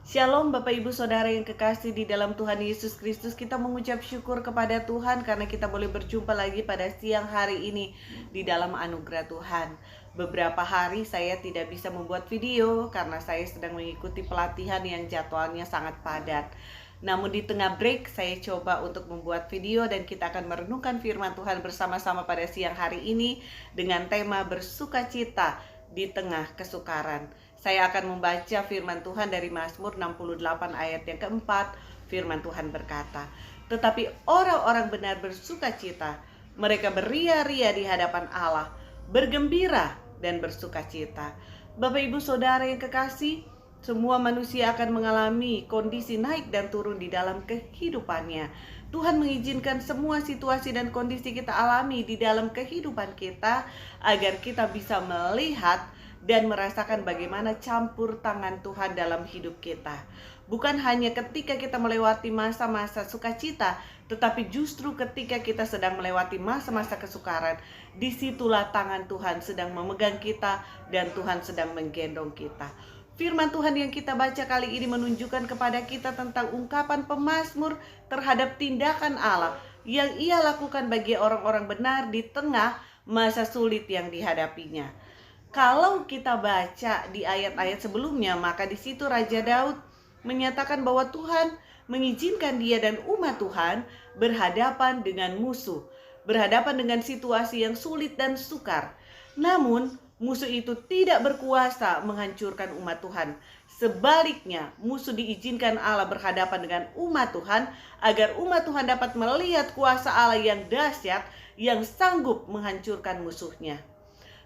Shalom Bapak Ibu Saudara yang kekasih di dalam Tuhan Yesus Kristus. Kita mengucap syukur kepada Tuhan karena kita boleh berjumpa lagi pada siang hari ini di dalam anugerah Tuhan. Beberapa hari saya tidak bisa membuat video karena saya sedang mengikuti pelatihan yang jadwalnya sangat padat. Namun di tengah break saya coba untuk membuat video dan kita akan merenungkan firman Tuhan bersama-sama pada siang hari ini dengan tema bersukacita di tengah kesukaran. Saya akan membaca firman Tuhan dari Mazmur 68 ayat yang keempat. Firman Tuhan berkata, "Tetapi orang-orang benar bersukacita, mereka beria-ria di hadapan Allah, bergembira dan bersukacita." Bapak Ibu Saudara yang kekasih, semua manusia akan mengalami kondisi naik dan turun di dalam kehidupannya. Tuhan mengizinkan semua situasi dan kondisi kita alami di dalam kehidupan kita agar kita bisa melihat dan merasakan bagaimana campur tangan Tuhan dalam hidup kita. Bukan hanya ketika kita melewati masa-masa sukacita, tetapi justru ketika kita sedang melewati masa-masa kesukaran, disitulah tangan Tuhan sedang memegang kita dan Tuhan sedang menggendong kita. Firman Tuhan yang kita baca kali ini menunjukkan kepada kita tentang ungkapan pemazmur terhadap tindakan Allah yang Ia lakukan bagi orang-orang benar di tengah masa sulit yang dihadapinya. Kalau kita baca di ayat-ayat sebelumnya, maka di situ Raja Daud menyatakan bahwa Tuhan mengizinkan dia dan umat Tuhan berhadapan dengan musuh, berhadapan dengan situasi yang sulit dan sukar. Namun, musuh itu tidak berkuasa menghancurkan umat Tuhan. Sebaliknya, musuh diizinkan Allah berhadapan dengan umat Tuhan agar umat Tuhan dapat melihat kuasa Allah yang dahsyat yang sanggup menghancurkan musuhnya.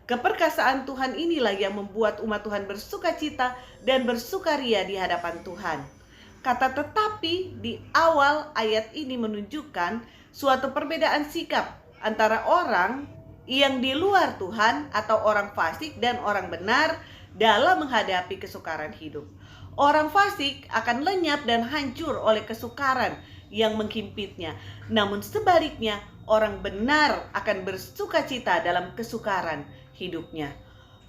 Keperkasaan Tuhan inilah yang membuat umat Tuhan bersukacita dan bersukaria di hadapan Tuhan. Kata "tetapi" di awal ayat ini menunjukkan suatu perbedaan sikap antara orang yang di luar Tuhan atau orang fasik dan orang benar dalam menghadapi kesukaran hidup. Orang fasik akan lenyap dan hancur oleh kesukaran yang menghimpitnya. Namun sebaliknya, orang benar akan bersukacita dalam kesukaran hidupnya.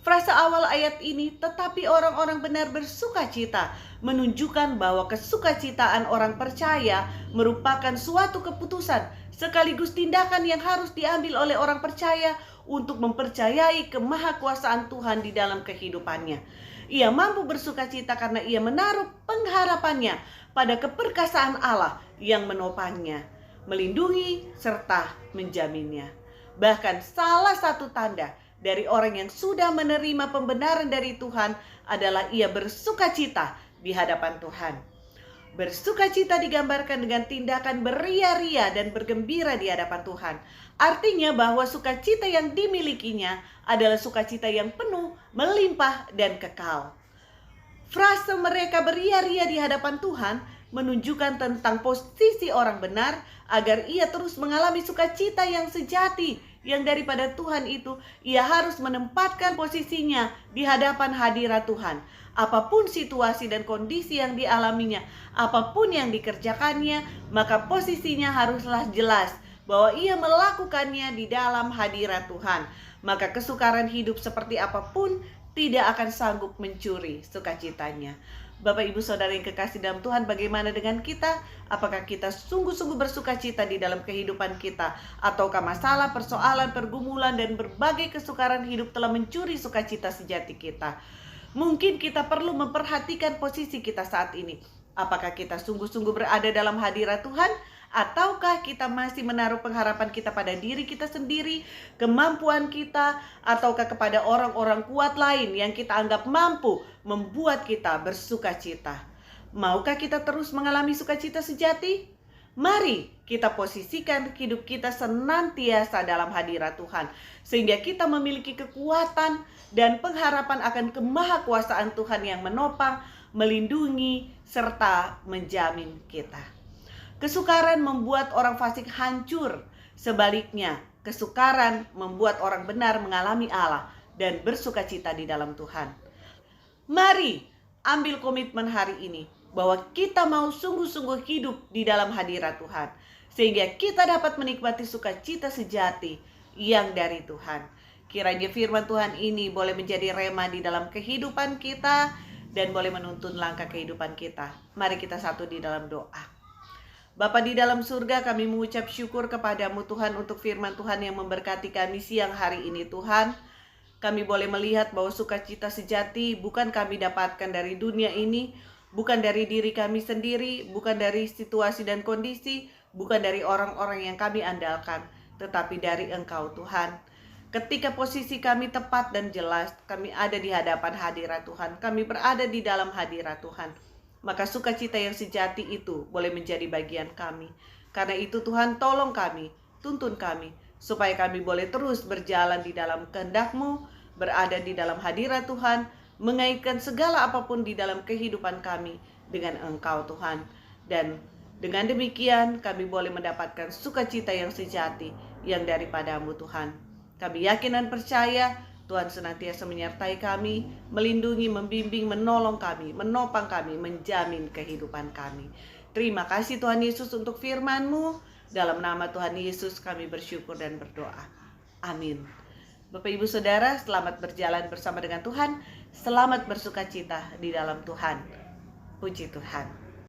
Frase awal ayat ini, "tetapi orang-orang benar bersukacita," menunjukkan bahwa kesukacitaan orang percaya merupakan suatu keputusan sekaligus tindakan yang harus diambil oleh orang percaya untuk mempercayai kemahakuasaan Tuhan di dalam kehidupannya. Ia mampu bersukacita karena ia menaruh pengharapannya pada keperkasaan Allah yang menopangnya, melindungi serta menjaminnya. Bahkan salah satu tanda dari orang yang sudah menerima pembenaran dari Tuhan adalah ia bersukacita di hadapan Tuhan. Bersukacita digambarkan dengan tindakan beria-ria dan bergembira di hadapan Tuhan. Artinya bahwa sukacita yang dimilikinya adalah sukacita yang penuh, melimpah, dan kekal. Frase "mereka beria-ria di hadapan Tuhan" menunjukkan tentang posisi orang benar agar ia terus mengalami sukacita yang sejati, yang daripada Tuhan itu ia harus menempatkan posisinya di hadapan hadirat Tuhan. Apapun situasi dan kondisi yang dialaminya, apapun yang dikerjakannya, maka posisinya haruslah jelas bahwa ia melakukannya di dalam hadirat Tuhan. Maka kesukaran hidup seperti apapun tidak akan sanggup mencuri sukacitanya. Bapak Ibu Saudara yang kekasih dalam Tuhan, bagaimana dengan kita? Apakah kita sungguh-sungguh bersukacita di dalam kehidupan kita? Ataukah masalah, persoalan, pergumulan, dan berbagai kesukaran hidup telah mencuri sukacita sejati kita? Mungkin kita perlu memperhatikan posisi kita saat ini. Apakah kita sungguh-sungguh berada dalam hadirat Tuhan? Ataukah kita masih menaruh pengharapan kita pada diri kita sendiri, kemampuan kita, ataukah kepada orang-orang kuat lain yang kita anggap mampu membuat kita bersukacita? Maukah kita terus mengalami sukacita sejati? Mari kita posisikan hidup kita senantiasa dalam hadirat Tuhan, sehingga kita memiliki kekuatan dan pengharapan akan kemahakuasaan Tuhan yang menopang, melindungi, serta menjamin kita. Kesukaran membuat orang fasik hancur. Sebaliknya, kesukaran membuat orang benar mengalami Allah dan bersukacita di dalam Tuhan. Mari ambil komitmen hari ini bahwa kita mau sungguh-sungguh hidup di dalam hadirat Tuhan, sehingga kita dapat menikmati sukacita sejati yang dari Tuhan. Kiranya firman Tuhan ini boleh menjadi rema di dalam kehidupan kita, dan boleh menuntun langkah kehidupan kita. Mari kita satu di dalam doa. Bapa di dalam surga, kami mengucap syukur kepadamu Tuhan untuk firman Tuhan yang memberkati kami siang hari ini Tuhan. Kami boleh melihat bahwa sukacita sejati bukan kami dapatkan dari dunia ini, bukan dari diri kami sendiri, bukan dari situasi dan kondisi, bukan dari orang-orang yang kami andalkan, tetapi dari Engkau Tuhan. Ketika posisi kami tepat dan jelas, kami ada di hadapan hadirat Tuhan, kami berada di dalam hadirat Tuhan, maka sukacita yang sejati itu boleh menjadi bagian kami. Karena itu Tuhan, tolong kami, tuntun kami, supaya kami boleh terus berjalan di dalam kehendak-Mu, berada di dalam hadirat Tuhan, mengaitkan segala apapun di dalam kehidupan kami dengan Engkau Tuhan. Dan dengan demikian kami boleh mendapatkan sukacita yang sejati yang daripada-Mu Tuhan. Kami yakin dan percaya Tuhan senantiasa menyertai kami, melindungi, membimbing, menolong kami, menopang kami, menjamin kehidupan kami. Terima kasih Tuhan Yesus untuk firman-Mu. Dalam nama Tuhan Yesus kami bersyukur dan berdoa. Amin. Bapak Ibu Saudara, selamat berjalan bersama dengan Tuhan. Selamat bersukacita di dalam Tuhan. Puji Tuhan.